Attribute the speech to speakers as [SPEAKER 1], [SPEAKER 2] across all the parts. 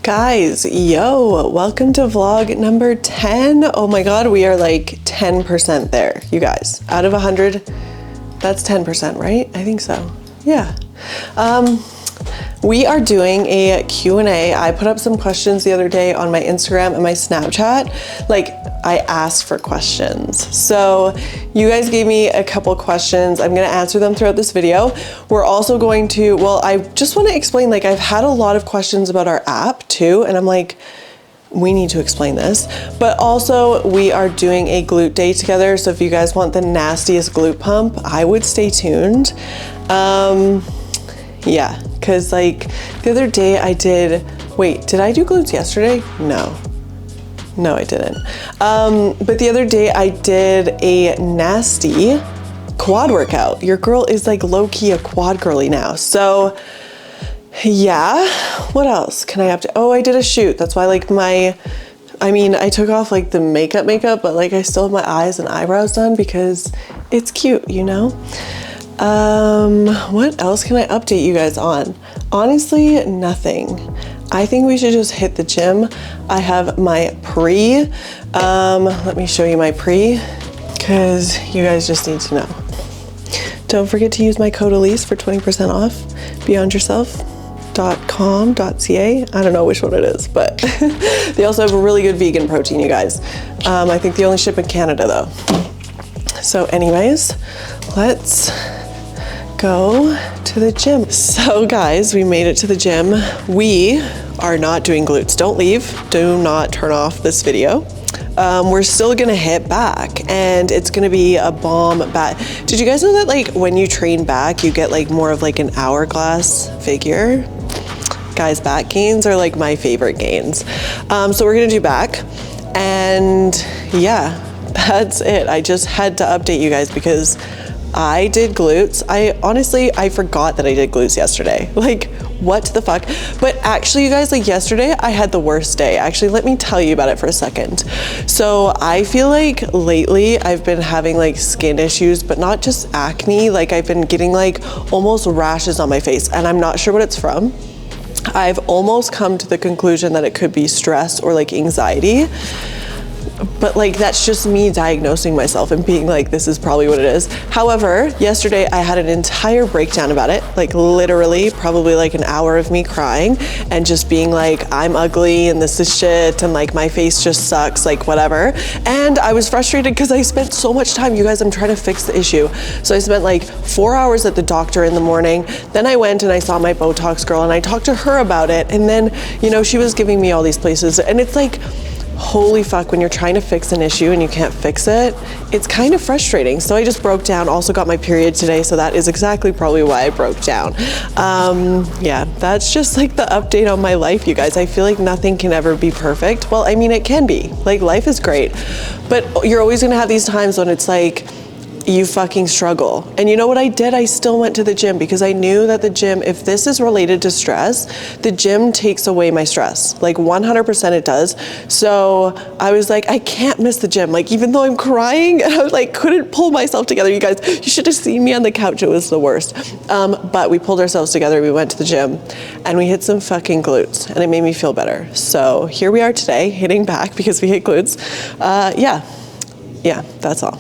[SPEAKER 1] Guys, yo, welcome to vlog number 10. Oh my God, we are like 10% there, you guys. Out of 100, that's 10%, right? I think so, yeah. We are doing a Q&A. I put up some questions the other day on my Instagram and my Snapchat. Like, I asked for questions. So you guys gave me a couple questions. I'm gonna answer them throughout this video. We're also going to, well, I just wanna explain, like, I've had a lot of questions about our app too, and I'm like, we need to explain this. But also, we are doing a glute day together, so if you guys want the nastiest glute pump, I would stay tuned. Yeah, because like the other day I did, wait, did I do glutes yesterday? No, I didn't. But the other day I did a nasty quad workout. Your girl is like low-key a quad girly now. So yeah, what else can I update? Oh, I did a shoot. That's why like I took off like the makeup, but like I still have my eyes and eyebrows done because it's cute, you know? What else can I update you guys on? Honestly, nothing. I think we should just hit the gym. I have my pre. Let me show you my pre, because you guys just need to know. Don't forget to use my code Elise for 20% off. beyondyourself.com.ca. I don't know which one it is, but they also have a really good vegan protein, you guys. I think they only ship in Canada though. So anyways, let's go to the gym. So guys, we made it to the gym. We are not doing glutes. Don't leave. Do not turn off this video. We're still gonna hit back, and it's gonna be a bomb back. Did you guys know that like when you train back, you get like more of like an hourglass figure? Guys, back gains are like my favorite gains. So we're gonna do back, and yeah, that's it. I just had to update you guys because I did glutes. I forgot that I did glutes yesterday. Like, what the fuck? But actually, you guys, like yesterday, I had the worst day. Actually, let me tell you about it for a second. So I feel like lately I've been having like skin issues, but not just acne. Like I've been getting like almost rashes on my face, and I'm not sure what it's from. I've almost come to the conclusion that it could be stress or like anxiety. But like, that's just me diagnosing myself and being like, this is probably what it is. However, yesterday I had an entire breakdown about it, like literally probably like an hour of me crying and just being like, I'm ugly and this is shit and like my face just sucks, like whatever. And I was frustrated because I spent so much time, you guys, I'm trying to fix the issue. So I spent like 4 hours at the doctor in the morning. Then I went and I saw my Botox girl and I talked to her about it. And then, you know, she was giving me all these places, and it's like, holy fuck, when you're trying to fix an issue and you can't fix it, it's kind of frustrating. So I just broke down. Also got my period today, so that is exactly probably why I broke down. Yeah, that's just like the update on my life, you guys. I feel like nothing can ever be perfect. Well, I mean, it can be. Like, life is great, but you're always gonna have these times when it's like, you fucking struggle. And you know what I did? I still went to the gym because I knew that the gym, if this is related to stress, the gym takes away my stress. Like 100% it does. So I was like, I can't miss the gym. Like, even though I'm crying, and I was like, couldn't pull myself together. You guys, you should have seen me on the couch. It was the worst. But we pulled ourselves together. We went to the gym and we hit some fucking glutes, and it made me feel better. So here we are today, hitting back because we hit glutes. Yeah, that's all.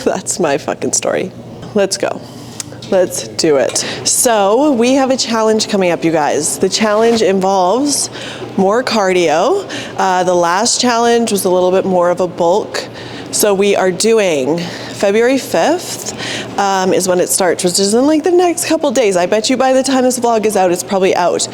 [SPEAKER 1] That's my fucking story. Let's go. Let's do it. So we have a challenge coming up, you guys. The challenge involves more cardio. The last challenge was a little bit more of a bulk. So we are doing February 5th is when it starts, which is in like the next couple days. I bet you by the time this vlog is out, it's probably out.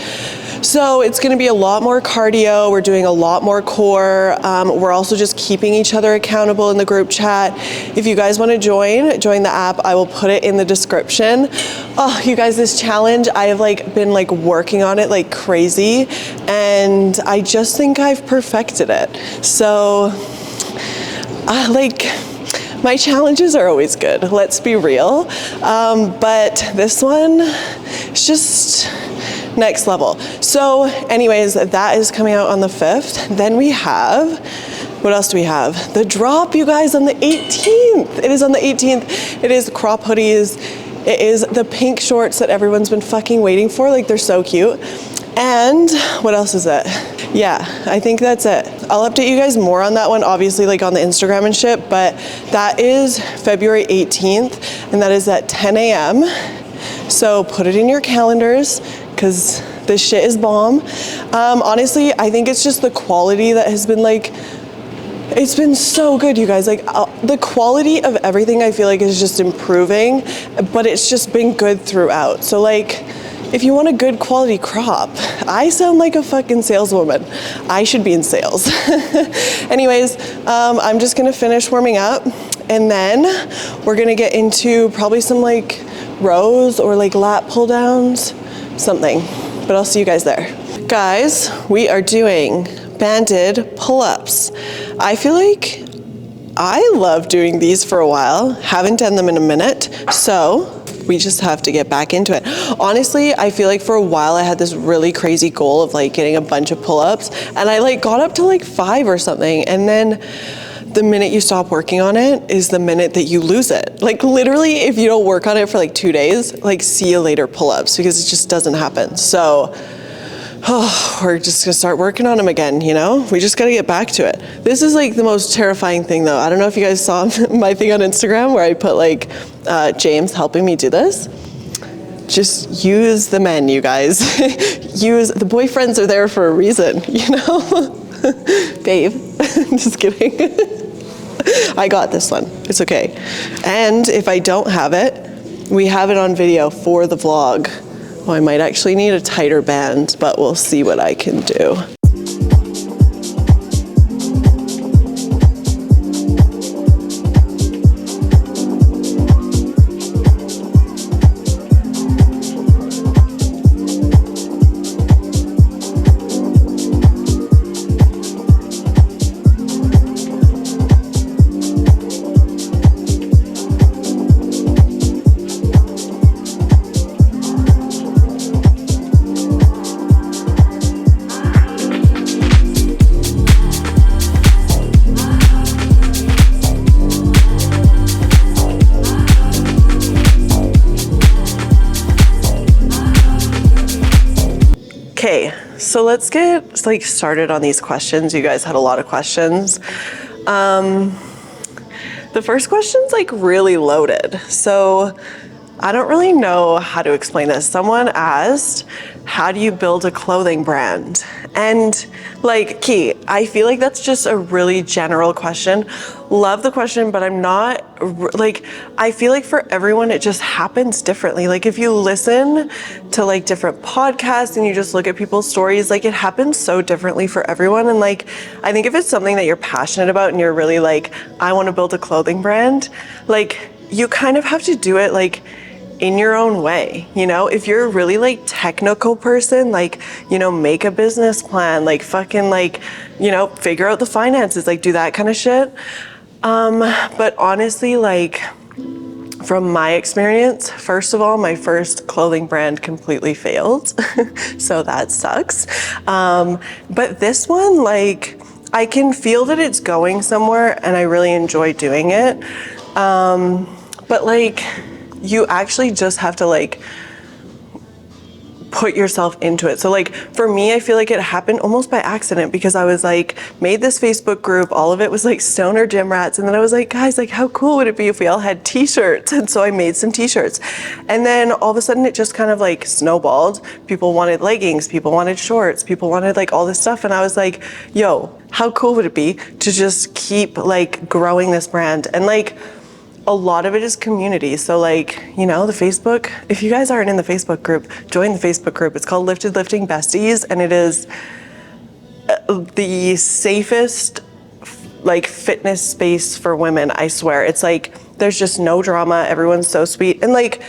[SPEAKER 1] So it's gonna be a lot more cardio. We're doing a lot more core. We're also just keeping each other accountable in the group chat. If you guys wanna join the app. I will put it in the description. Oh, you guys, this challenge, I have like been like working on it like crazy, and I just think I've perfected it. So, my challenges are always good, let's be real. But this one is just next level. So anyways, that is coming out on the 5th. Then we have, what else do we have? The drop, you guys, on the 18th. It is on the 18th. It is crop hoodies. It is the pink shorts that everyone's been fucking waiting for. Like, they're so cute. And what else is it? Yeah, I think that's it. I'll update you guys more on that one, obviously, like on the Instagram and shit, but that is February 18th, and that is at 10 a.m. So put it in your calendars, because this shit is bomb. Honestly, I think it's just the quality that has been like, it's been so good, you guys. Like the quality of everything I feel like is just improving, but it's just been good throughout. So like, if you want a good quality crop, I sound like a fucking saleswoman. I should be in sales. Anyways, I'm just gonna finish warming up, and then we're gonna get into probably some like rows or like lat pull downs, something. But I'll see you guys there. Guys, we are doing banded pull-ups. I feel like I love doing these for a while. Haven't done them in a minute, so we just have to get back into it. Honestly, I feel like for a while I had this really crazy goal of like getting a bunch of pull-ups, and I like got up to like 5 or something, and then the minute you stop working on it is the minute that you lose it. Like literally, if you don't work on it for like 2 days, like see you later pull-ups, because it just doesn't happen. So we're just gonna start working on them again, you know? We just gotta get back to it. This is like the most terrifying thing though. I don't know if you guys saw my thing on Instagram where I put like James helping me do this. Just use the men, you guys. Use, the boyfriends are there for a reason, you know? Babe, just kidding. I got this one, it's okay. And if I don't have it, we have it on video for the vlog. Oh, I might actually need a tighter band, but we'll see what I can do. Okay, so let's get like started on these questions. You guys had a lot of questions. The first question's like really loaded. So I don't really know how to explain this. Someone asked, how do you build a clothing brand? And like, Key, I feel like that's just a really general question. Love the question, but I'm not, like, I feel like for everyone, it just happens differently. Like if you listen to like different podcasts and you just look at people's stories, like it happens so differently for everyone. And like, I think if it's something that you're passionate about and you're really like, I want to build a clothing brand, like you kind of have to do it like in your own way, you know? If you're a really like technical person, like, you know, make a business plan, like fucking like, you know, figure out the finances, like do that kind of shit. But honestly, like from my experience, first of all, my first clothing brand completely failed. So that sucks. But this one, like, I can feel that it's going somewhere and I really enjoy doing it. But like, you actually just have to like put yourself into it. So like for me, I feel like it happened almost by accident because I was like, made this Facebook group, all of it was like stoner gym rats. And then I was like, guys, like how cool would it be if we all had t-shirts? And so I made some t-shirts. And then all of a sudden it just kind of like snowballed. People wanted leggings, people wanted shorts, people wanted like all this stuff. And I was like, yo, how cool would it be to just keep like growing this brand? And like, a lot of it is community. So like, you know, the Facebook, if you guys aren't in the Facebook group, join the Facebook group. It's called Lifted Lifting Besties, and it is the safest like fitness space for women, I swear. It's like, there's just no drama. Everyone's so sweet. And like,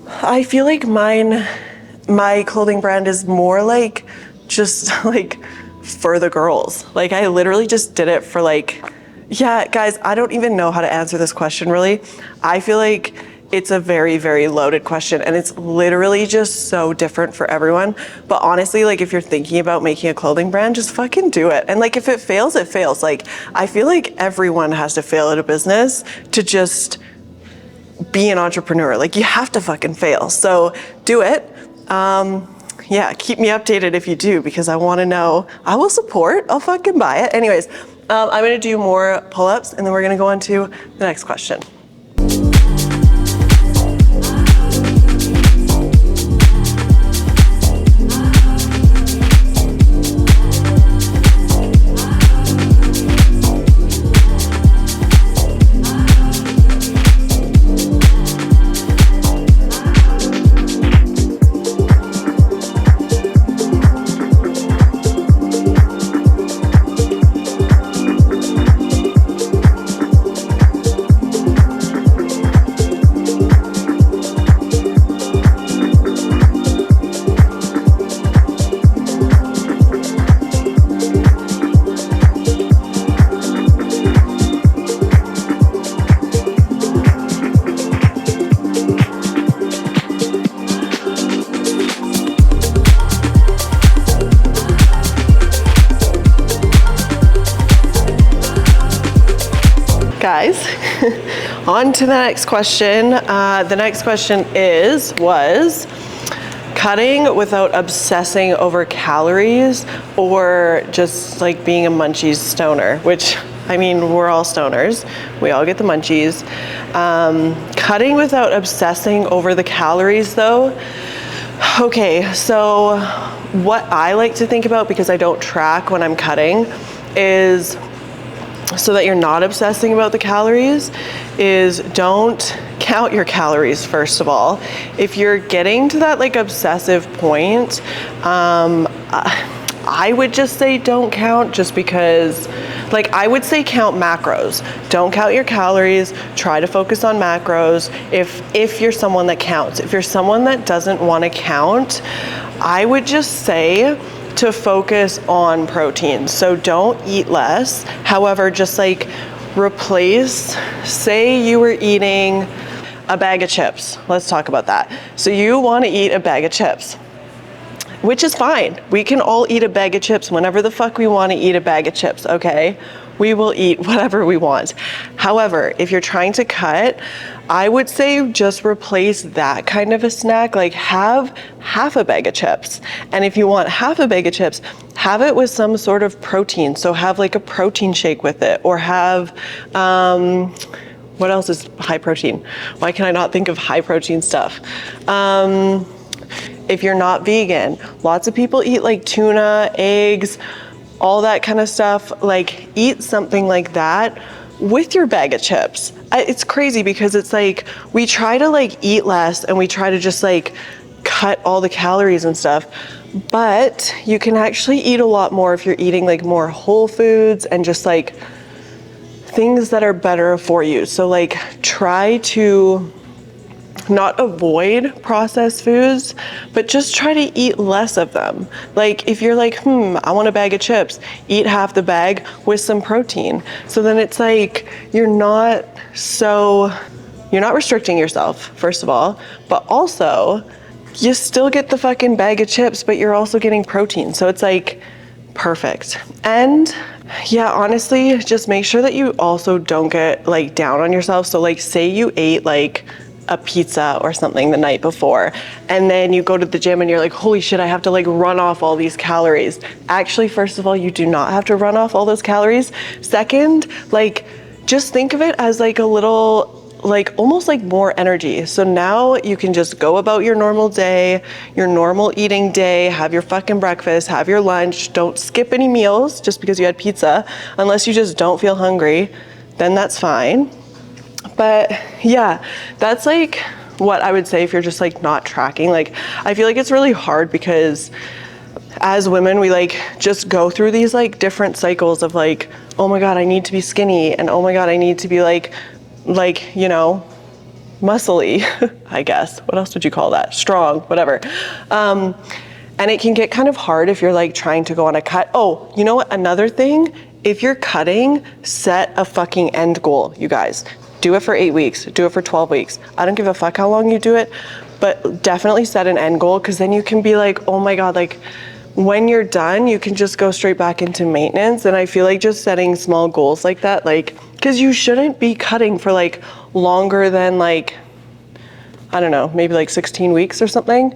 [SPEAKER 1] I feel like my clothing brand is more like, just like for the girls. Like I literally just did it for like, yeah, guys, I don't even know how to answer this question really. I feel like it's a very, very loaded question and it's literally just so different for everyone. But honestly, like if you're thinking about making a clothing brand, just fucking do it. And like if it fails, it fails. Like I feel like everyone has to fail at a business to just be an entrepreneur. Like you have to fucking fail. So do it. yeah, keep me updated if you do, because I want to know. I will support. I'll fucking buy it. Anyways, I'm going to do more pull-ups, and then we're going to go on to the next question. Guys, on to the next question. The next question was cutting without obsessing over calories, or just like being a munchies stoner, which, I mean, we're all stoners. We all get the munchies. Cutting without obsessing over the calories though. Okay, so what I like to think about, because I don't track when I'm cutting, is so that you're not obsessing about the calories, is don't count your calories first of all. If you're getting to that like obsessive point, I would just say don't count, just because, like, I would say count macros. Don't count your calories, try to focus on macros if you're someone that counts. If you're someone that doesn't want to count, I would just say to focus on protein. So don't eat less. However, just like replace, say you were eating a bag of chips. Let's talk about that. So you want to eat a bag of chips, which is fine. We can all eat a bag of chips whenever the fuck we want to eat a bag of chips, okay? We will eat whatever we want. However, if you're trying to cut, I would say just replace that kind of a snack, like have half a bag of chips. And if you want half a bag of chips, have it with some sort of protein. So have like a protein shake with it, or have, what else is high protein? Why can I not think of high protein stuff? If you're not vegan, lots of people eat like tuna, eggs, all that kind of stuff. Like, eat something like that with your bag of chips. It's crazy because it's like, we try to like eat less and we try to just like cut all the calories and stuff, but you can actually eat a lot more if you're eating like more whole foods and just like things that are better for you. So like, try to not avoid processed foods, but just try to eat less of them. Like, if you're like, I want a bag of chips, eat half the bag with some protein. So then it's like, you're not restricting yourself, first of all, but also you still get the fucking bag of chips, but you're also getting protein. So it's like perfect. And yeah, honestly, just make sure that you also don't get like down on yourself. So like, say you ate like a pizza or something the night before, and then you go to the gym and you're like, holy shit, I have to like run off all these calories. Actually, first of all, you do not have to run off all those calories. Second, like, just think of it as like a little, like almost like more energy. So now you can just go about your normal day, your normal eating day, have your fucking breakfast, have your lunch, don't skip any meals just because you had pizza, unless you just don't feel hungry, then that's fine. But yeah, that's like what I would say if you're just like not tracking. Like, I feel like it's really hard because as women, we like just go through these like different cycles of like, oh my God, I need to be skinny, and oh my God, I need to be like, you know, muscly, I guess. What else would you call that? Strong, whatever. And it can get kind of hard if you're like trying to go on a cut. Oh, you know what? Another thing, if you're cutting, set a fucking end goal, you guys. Do it for 8 weeks, do it for 12 weeks. I don't give a fuck how long you do it, but definitely set an end goal, because then you can be like, oh my God, like when you're done, you can just go straight back into maintenance. And I feel like just setting small goals like that, like, because you shouldn't be cutting for like longer than like, I don't know, maybe like 16 weeks or something.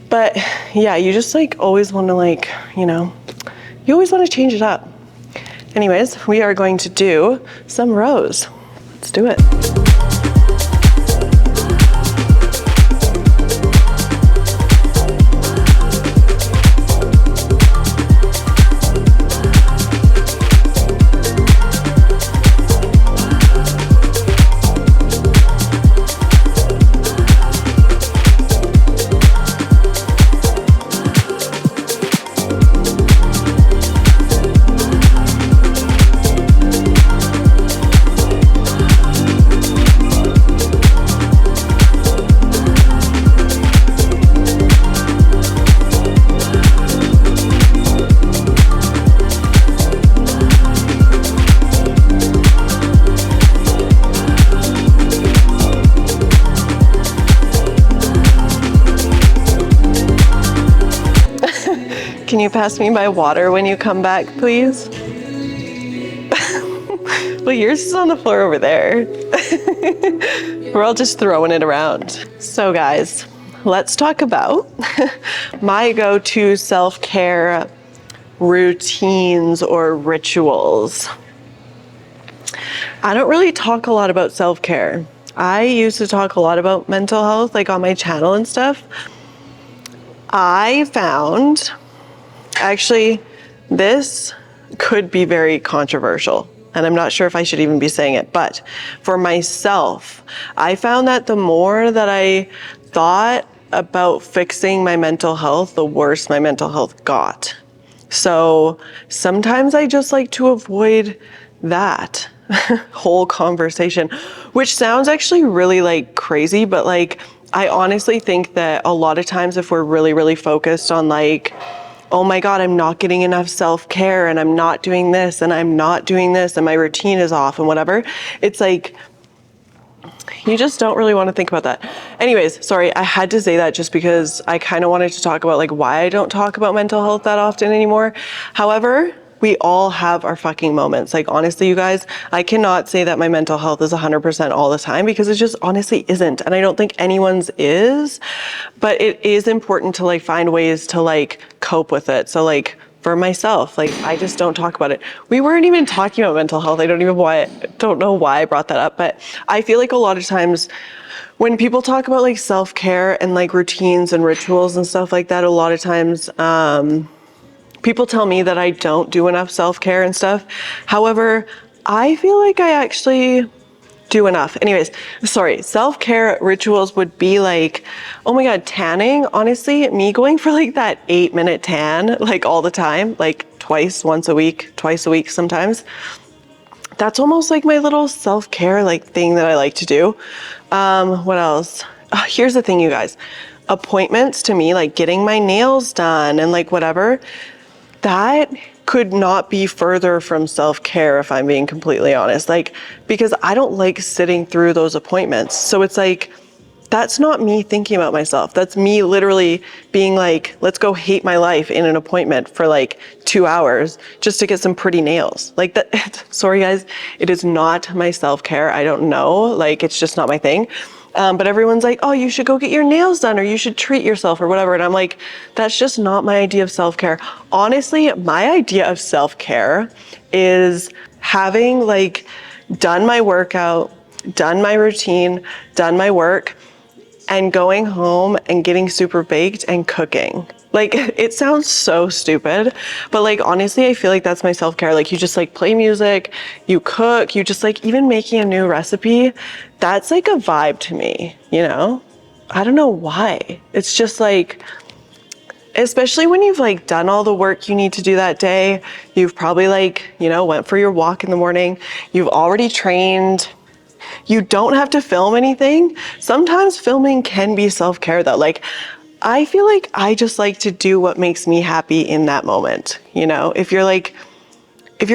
[SPEAKER 1] But yeah, you just like always want to like, you know, you always want to change it up. Anyways, we are going to do some rows. Let's do it. Can you pass me my water when you come back, please? Well, yours is on the floor over there. We're all just throwing it around. So guys, let's talk about my go-to self-care routines or rituals. I don't really talk a lot about self-care. I used to talk a lot about mental health, like on my channel and stuff. I found, actually, this could be very controversial, and I'm not sure if I should even be saying it, but for myself, I found that the more that I thought about fixing my mental health, the worse my mental health got. So sometimes I just like to avoid that whole conversation, which sounds actually really like crazy, but like I honestly think that a lot of times if we're really, really focused on like, oh my God, I'm not getting enough self-care and I'm not doing this and I'm not doing this and my routine is off and whatever, it's like, you just don't really want to think about that. Anyways, sorry, I had to say that just because I kind of wanted to talk about like why I don't talk about mental health that often anymore. However, we all have our fucking moments. Like honestly, you guys, I cannot say that my mental health is 100% all the time because it just honestly isn't. And I don't think anyone's is, but it is important to like find ways to like cope with it. So like for myself, like I just don't talk about it. We weren't even talking about mental health. I don't know why I brought that up, but I feel like a lot of times when people talk about like self-care and like routines and rituals and stuff like that, a lot of times, people tell me that I don't do enough self-care and stuff. However, I feel like I actually do enough. Anyways, sorry, self-care rituals would be like, oh my God, tanning. Honestly, me going for like that 8-minute tan, like all the time, like twice a week sometimes. That's almost like my little self-care like thing that I like to do. What else? Oh, here's the thing, you guys. Appointments to me, like getting my nails done and like whatever, that could not be further from self-care if I'm being completely honest. Like, because I don't like sitting through those appointments. So it's like, that's not me thinking about myself. That's me literally being like, let's go hate my life in an appointment for like 2 hours just to get some pretty nails. Like that, sorry guys, it is not my self-care. I don't know, like it's just not my thing. But everyone's like, oh, you should go get your nails done or you should treat yourself or whatever. And I'm like, that's just not my idea of self-care. Honestly, my idea of self-care is having like done my workout, done my routine, done my work, and going home and getting super baked and cooking. Like, it sounds so stupid, but like, honestly, I feel like that's my self-care. Like, you just like play music, you cook, you just like even making a new recipe. That's like a vibe to me, you know? I don't know why. It's just like, especially when you've like done all the work you need to do that day, you've probably like, you know, went for your walk in the morning, you've already trained, you don't have to film anything. Sometimes filming can be self-care though. Like, I feel like I just like to do what makes me happy in that moment. You know, if you're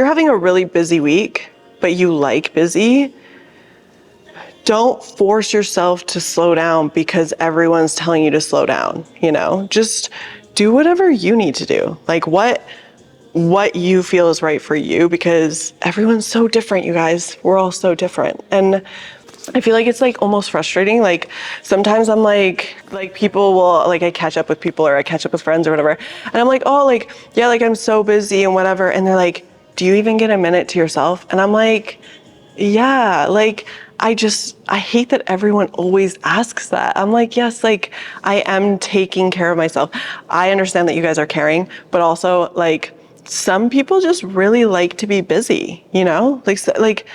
[SPEAKER 1] having a really busy week, but you like busy, don't force yourself to slow down because everyone's telling you to slow down, you know, just do whatever you need to do. Like what you feel is right for you, because everyone's so different, you guys. We're all so different. And I feel like it's like almost frustrating. Like sometimes I'm like people will, like I catch up with people or I catch up with friends or whatever. And I'm like, oh, like, yeah, like I'm so busy and whatever. And they're like, do you even get a minute to yourself? And I'm like, yeah, like I hate that everyone always asks that. I'm like, yes, like I am taking care of myself. I understand that you guys are caring, but also like some people just really like to be busy, you know? Like, so, like,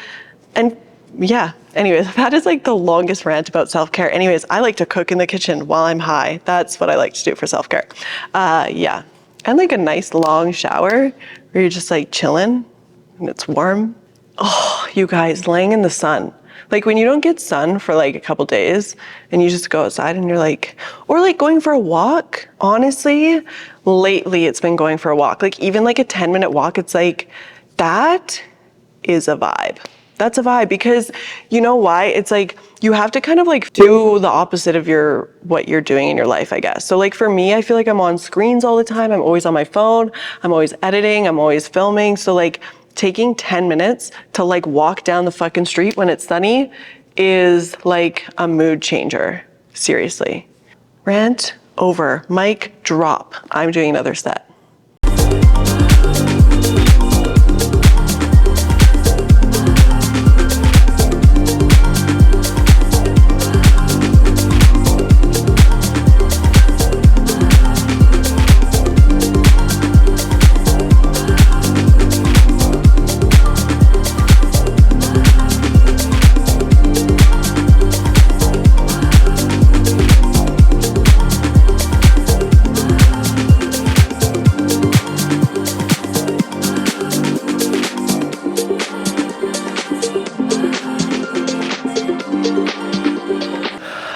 [SPEAKER 1] and yeah, anyways, that is like the longest rant about self-care. Anyways, I like to cook in the kitchen while I'm high. That's what I like to do for self-care. Yeah. And like a nice long shower where you're just like chilling and it's warm. Oh, you guys, laying in the sun. Like when you don't get sun for like a couple days and you just go outside and you're like, or like going for a walk. Honestly, lately it's been going for a walk. Like even like a 10-minute walk, it's like, that is a vibe. That's a vibe because you know why? It's like you have to kind of like do the opposite of what you're doing in your life, I guess. So like for me, I feel like I'm on screens all the time. I'm always on my phone. I'm always editing. I'm always filming. So like taking 10 minutes to like walk down the fucking street when it's sunny is like a mood changer. Seriously. Rant over. Mic drop. I'm doing another set.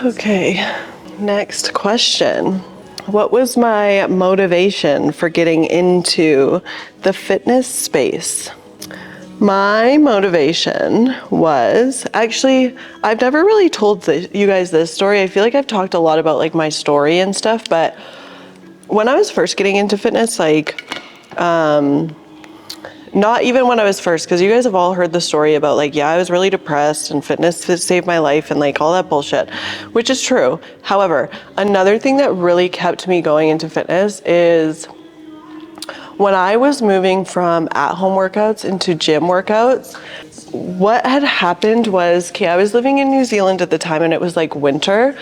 [SPEAKER 1] Okay, next question. What was my motivation for getting into the fitness space? My motivation was, actually, I've never really told you guys this story. I feel like I've talked a lot about like my story and stuff, but when I was first getting into fitness, like, not even when I was first, because you guys have all heard the story about like, yeah, I was really depressed and fitness saved my life and like all that bullshit, which is true. However, another thing that really kept me going into fitness is when I was moving from at-home workouts into gym workouts, what had happened was, okay, I was living in New Zealand at the time and it was like winter.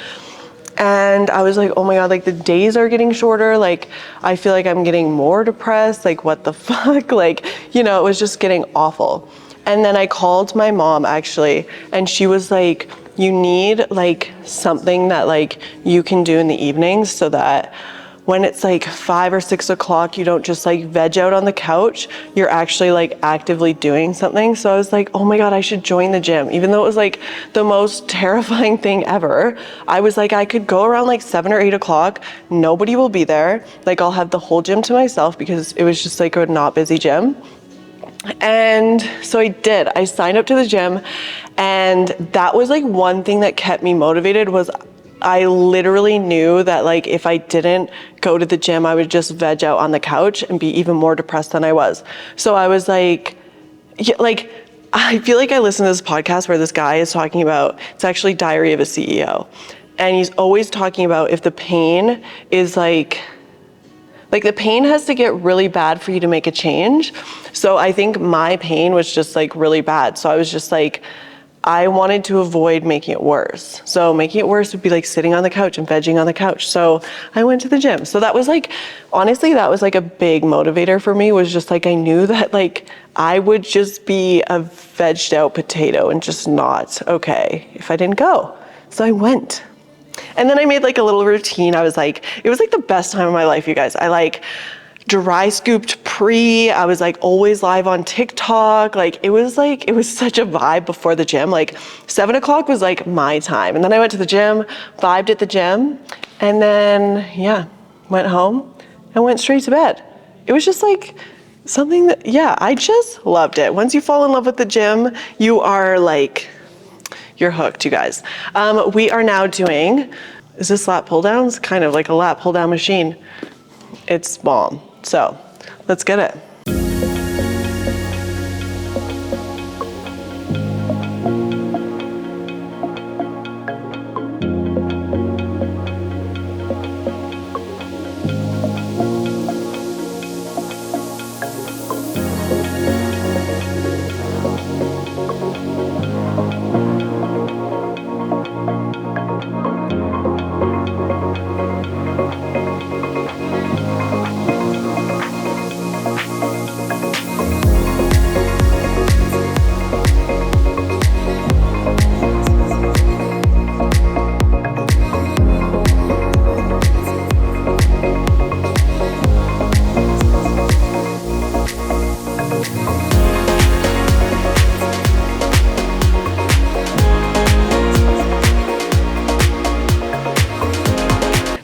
[SPEAKER 1] And I was like, oh my God, like the days are getting shorter. Like, I feel like I'm getting more depressed. Like, what the fuck? Like, you know, it was just getting awful. And then I called my mom actually, and she was like, you need like something that like you can do in the evenings so that when it's like 5 or 6 o'clock, you don't just like veg out on the couch, you're actually like actively doing something. So I was like, oh my God, I should join the gym. Even though it was like the most terrifying thing ever, I was like, I could go around like 7 or 8 o'clock, nobody will be there. Like I'll have the whole gym to myself because it was just like a not busy gym. And so I did. I signed up to the gym, and that was like one thing that kept me motivated was I literally knew that like if I didn't go to the gym, I would just veg out on the couch and be even more depressed than I was. So I was like, yeah, like I feel like I listened to this podcast where this guy is talking about, it's actually Diary of a CEO. And he's always talking about if the pain is like the pain has to get really bad for you to make a change. So I think my pain was just like really bad. So I was just like, I wanted to avoid making it worse. So making it worse would be like sitting on the couch and vegging on the couch. So I went to the gym. So that was like, honestly, that was like a big motivator for me, was just like, I knew that like I would just be a vegged out potato and just not okay if I didn't go. So I went. And then I made like a little routine. I was like, it was like the best time of my life, you guys. I like dry scooped I was like always live on TikTok. Like it was such a vibe before the gym. Like 7 o'clock was like my time. And then I went to the gym, vibed at the gym, and then yeah, went home and went straight to bed. It was just like something that, yeah, I just loved it. Once you fall in love with the gym, you are like, you're hooked, you guys. We are now doing, is this lat pull downs? Kind of like a lat pull down machine. It's bomb. So let's get it.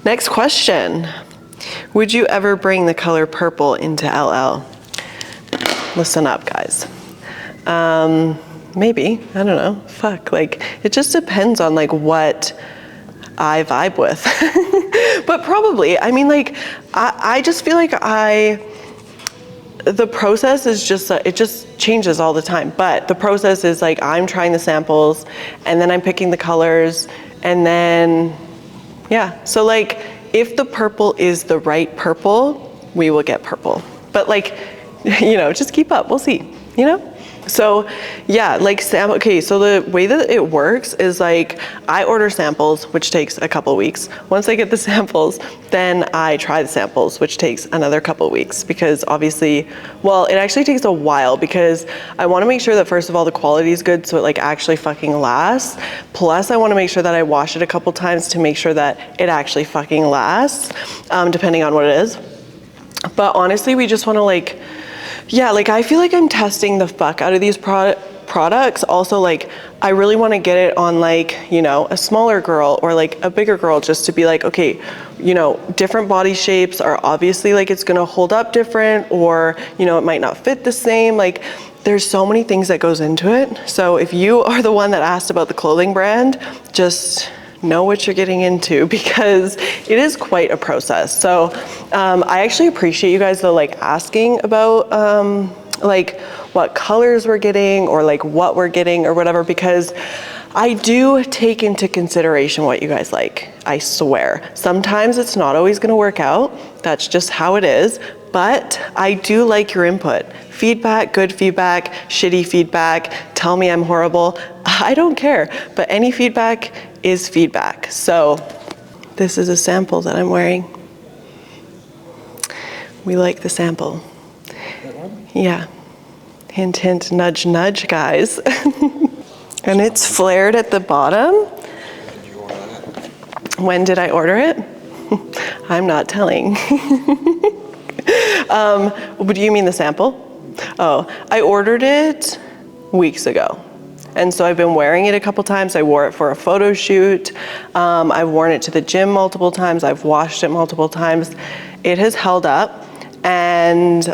[SPEAKER 1] Next question. Would you ever bring the color purple into LL? Listen up, guys. Maybe, I don't know, fuck, like, it just depends on like what I vibe with. But probably, I mean, like, I just feel like the process is just, it just changes all the time. But the process is like, I'm trying the samples and then I'm picking the colors and then, yeah. So like, if the purple is the right purple, we will get purple. But like, you know, just keep up, we'll see, you know? So yeah, like okay, so the way that it works is like I order samples, which takes a couple weeks. Once I get the samples, then I try the samples, which takes another couple weeks because obviously, well, it actually takes a while because I want to make sure that first of all, the quality is good so it like actually fucking lasts. Plus I want to make sure that I wash it a couple times to make sure that it actually fucking lasts, depending on what it is. But honestly, we just want to like, yeah, like I feel like I'm testing the fuck out of these products. Also, like I really want to get it on like, you know, a smaller girl or like a bigger girl just to be like, okay, you know, different body shapes are obviously like it's going to hold up different or, you know, it might not fit the same. Like there's so many things that goes into it. So if you are the one that asked about the clothing brand, just know what you're getting into because it is quite a process. So I actually appreciate you guys though, like asking about like what colors we're getting or like what we're getting or whatever, because I do take into consideration what you guys like. I swear. Sometimes it's not always going to work out. That's just how it is. But I do like your input. Feedback, good feedback, shitty feedback, tell me I'm horrible. I don't care. But any feedback is feedback. So this is a sample that I'm wearing. We like the sample. Yeah. Hint, hint, nudge, nudge, guys. And it's flared at the bottom. When did I order it? I'm not telling. But do you mean the sample? Oh, I ordered it weeks ago. And so I've been wearing it a couple times. I wore it for a photo shoot. I've worn it to the gym multiple times. I've washed it multiple times. It has held up and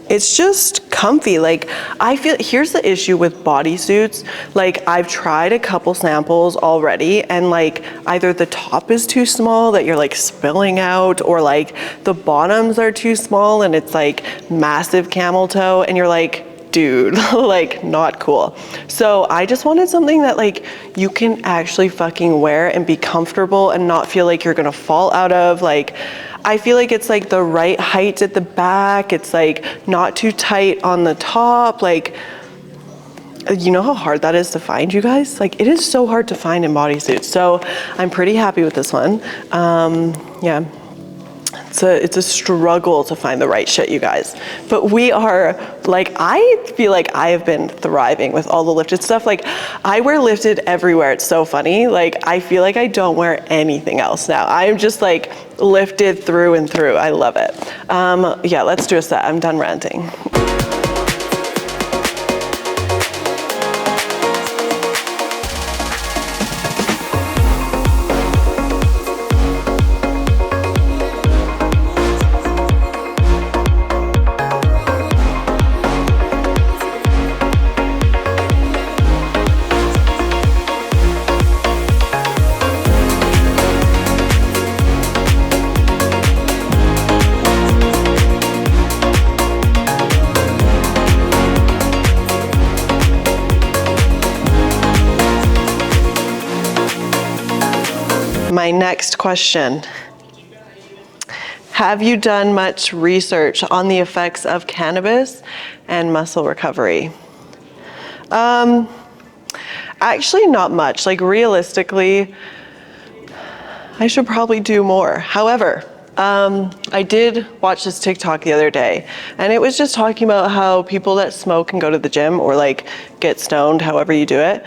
[SPEAKER 1] it's just comfy. Like I feel, here's the issue with bodysuits. Like I've tried a couple samples already and like either the top is too small that you're like spilling out or like the bottoms are too small and it's like massive camel toe and you're like, dude, like not cool. So I just wanted something that like you can actually fucking wear and be comfortable and not feel like you're gonna fall out of. Like I feel like it's like the right height at the back. It's like not too tight on the top. Like, you know how hard that is to find, you guys? Like it is so hard to find in bodysuits. So I'm pretty happy with this one. Yeah. It's a struggle to find the right shit, you guys. But we are, like, I feel like I have been thriving with all the lifted stuff. Like, I wear lifted everywhere. It's so funny. Like, I feel like I don't wear anything else now. I'm just, like, lifted through and through. I love it. Yeah, let's do a set. I'm done ranting. My next question. Have you done much research on the effects of cannabis and muscle recovery? Actually not much. Like realistically, I should probably do more. However, I did watch this TikTok the other day and it was just talking about how people that smoke and go to the gym or like get stoned, however you do it,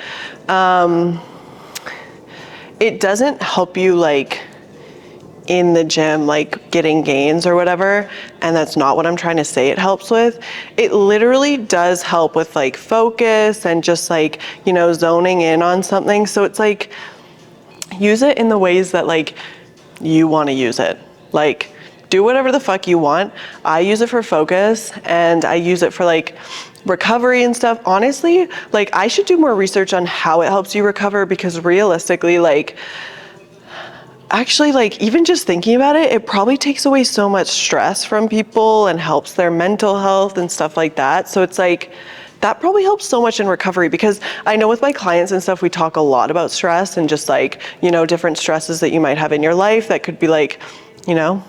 [SPEAKER 1] it doesn't help you like in the gym, like getting gains or whatever. And that's not what I'm trying to say it helps with. It literally does help with like focus and just like, you know, zoning in on something. So it's like, use it in the ways that like you want to use it. Like, do whatever the fuck you want. I use it for focus, and I use it for like recovery and stuff. Honestly, like, I should do more research on how it helps you recover, because realistically, like, actually, like, even just thinking about it, it probably takes away so much stress from people and helps their mental health and stuff like that. So it's like, that probably helps so much in recovery, because I know with my clients and stuff, we talk a lot about stress and just like, you know, different stresses that you might have in your life that could be like, you know,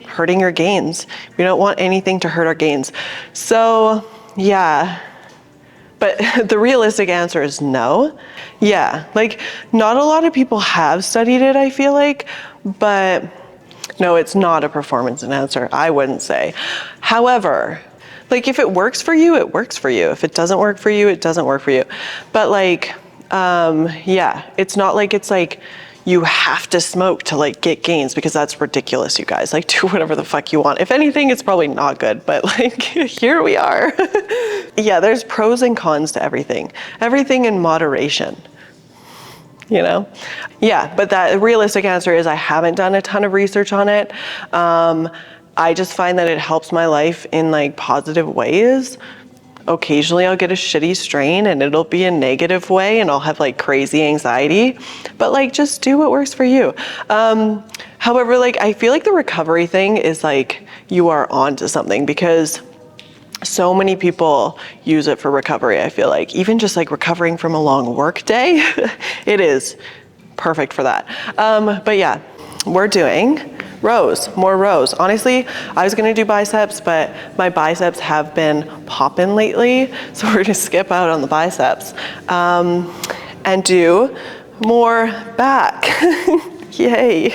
[SPEAKER 1] hurting your gains. We don't want anything to hurt our gains. So yeah, but the realistic answer is no. Yeah, like, not a lot of people have studied it, I feel like, but no, it's not a performance enhancer, I wouldn't say. However, like, if it works for you, it works for you. If it doesn't work for you, it doesn't work for you. But like, yeah, it's not like it's like you have to smoke to like get gains, because that's ridiculous, you guys. Like, do whatever the fuck you want. If anything, it's probably not good, but like, here we are. Yeah, there's pros and cons to everything. Everything in moderation, you know? Yeah, but that realistic answer is I haven't done a ton of research on it. I just find that it helps my life in like positive ways. Occasionally I'll get a shitty strain and it'll be a negative way and I'll have like crazy anxiety, but like, just do what works for you. However, like, I feel like the recovery thing is like, you are onto something, because so many people use it for recovery. I feel like even just like recovering from a long work day, it is perfect for that. But yeah, we're doing rows, more rows. Honestly, I was gonna do biceps, but my biceps have been popping lately, so we're gonna skip out on the biceps and do more back. Yay.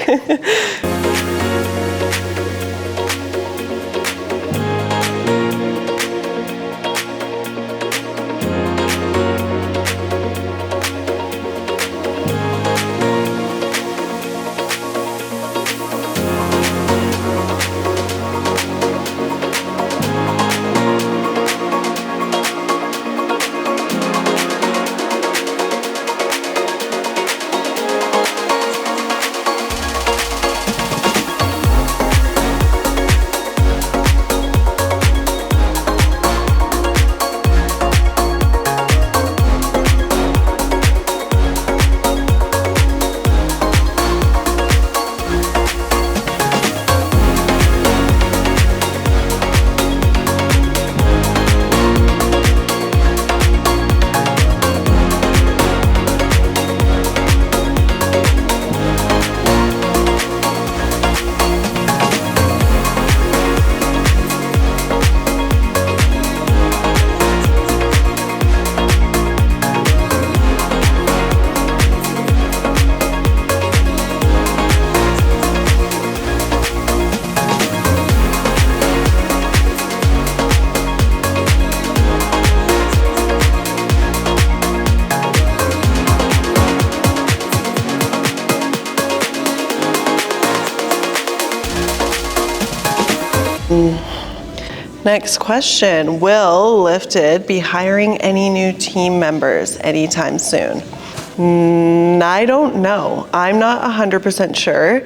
[SPEAKER 1] Next question, will Lifted be hiring any new team members anytime soon? I don't know. I'm not 100% sure.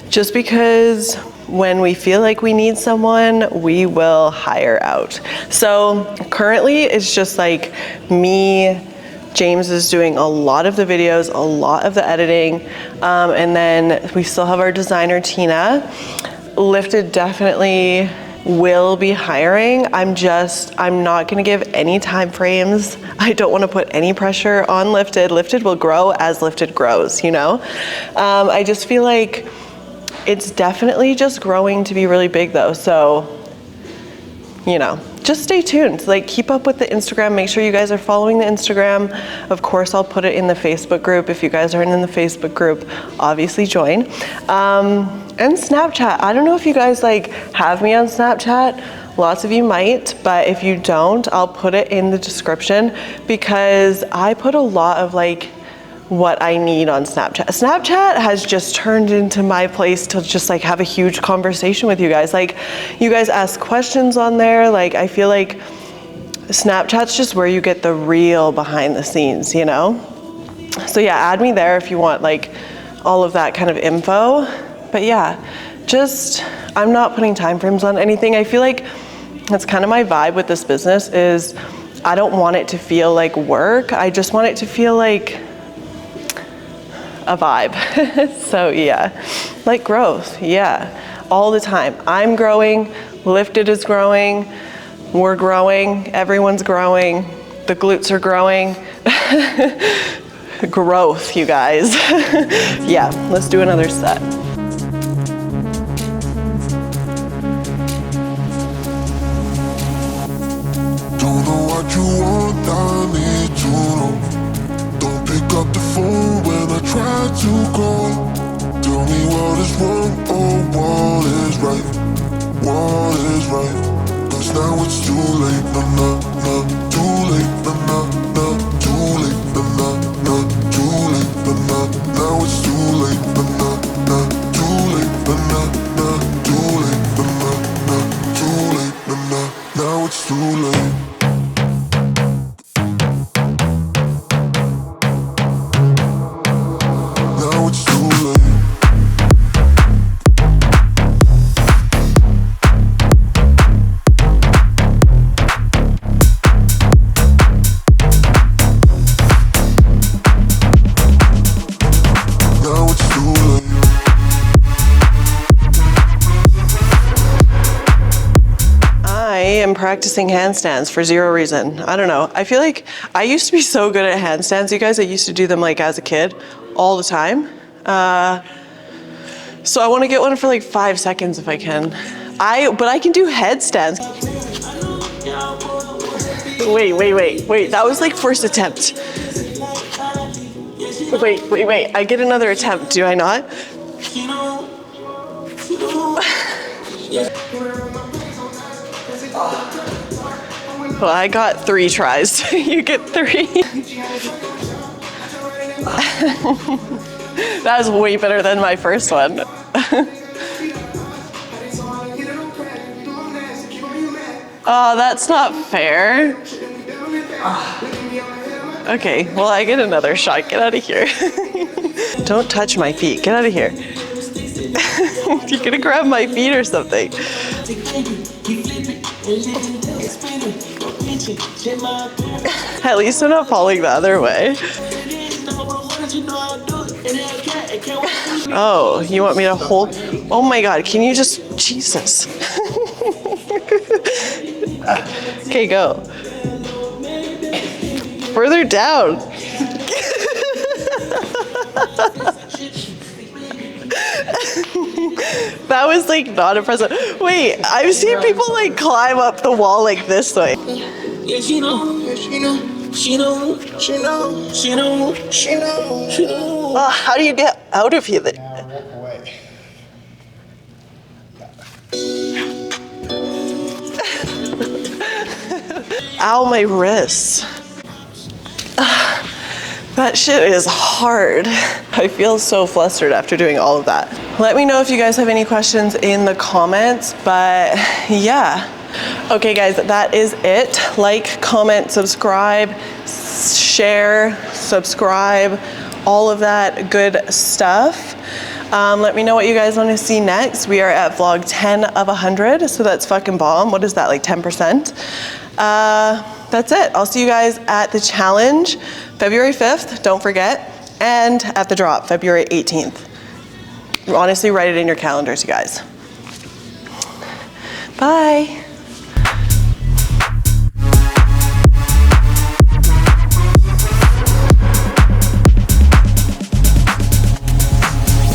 [SPEAKER 1] Just because when we feel like we need someone, we will hire out. So currently it's just like me, James is doing a lot of the videos, a lot of the editing, and then we still have our designer, Tina. Lifted definitely will be hiring. I'm not gonna give any time frames. I don't wanna put any pressure on Lifted. Lifted will grow as Lifted grows, you know? I just feel like it's definitely just growing to be really big though. So, you know, just stay tuned. Like, keep up with the Instagram. Make sure you guys are following the Instagram. Of course, I'll put it in the Facebook group. If you guys aren't in the Facebook group, obviously join. And Snapchat. I don't know if you guys like have me on Snapchat. Lots of you might, but if you don't, I'll put it in the description, because I put a lot of like what I need on Snapchat. Snapchat has just turned into my place to just like have a huge conversation with you guys. Like, you guys ask questions on there. Like, I feel like Snapchat's just where you get the real behind the scenes, you know? So yeah, add me there if you want like all of that kind of info. But yeah, just, I'm not putting time frames on anything. I feel like that's kind of my vibe with this business is I don't want it to feel like work. I just want it to feel like a vibe. So yeah, like growth, yeah, all the time. I'm growing, Lifted is growing, we're growing, everyone's growing, the glutes are growing. Growth, you guys. Yeah, let's do another set.
[SPEAKER 2] Don't know what you want, I need to know. Don't pick up the phone when I try to call. Tell me what is wrong or what is right. What is right? Cause now it's too late, too late, too late, too late, now it's too late, too late, too late, too late, now it's too late.
[SPEAKER 1] Practicing handstands for zero reason. I don't know. I feel like I used to be so good at handstands, you guys. I used to do them like as a kid all the time. So I want to get one for like 5 seconds if I can. But I can do headstands. Wait. That was like first attempt. Wait. I get another attempt, do I not? Well, I got 3 tries. You get 3. That was way better than my first one. Oh, that's not fair. Okay, well, I get another shot. Get out of here. Don't touch my feet. Get out of here. You're gonna grab my feet or something. At least I'm not falling the other way. Oh, you want me to hold? Oh my God, can you just, Jesus. Okay, go. Further down. That was like not impressive. Wait, I've seen people like climb up the wall like this way.
[SPEAKER 3] Yeah, she know.
[SPEAKER 1] How do you get out of here? Ow, my wrists. That shit is hard. I feel so flustered after doing all of that. Let me know if you guys have any questions in the comments, but yeah. Okay guys, that is it. Like, comment, subscribe, share, subscribe, all of that good stuff. Let me know what you guys want to see next. We are at vlog 10 of 100, so that's fucking bomb. What is that, like 10%? That's it. I'll see you guys at the challenge, February 5th, don't forget, and at the drop, February 18th. Honestly, write it in your calendars, you guys. Bye.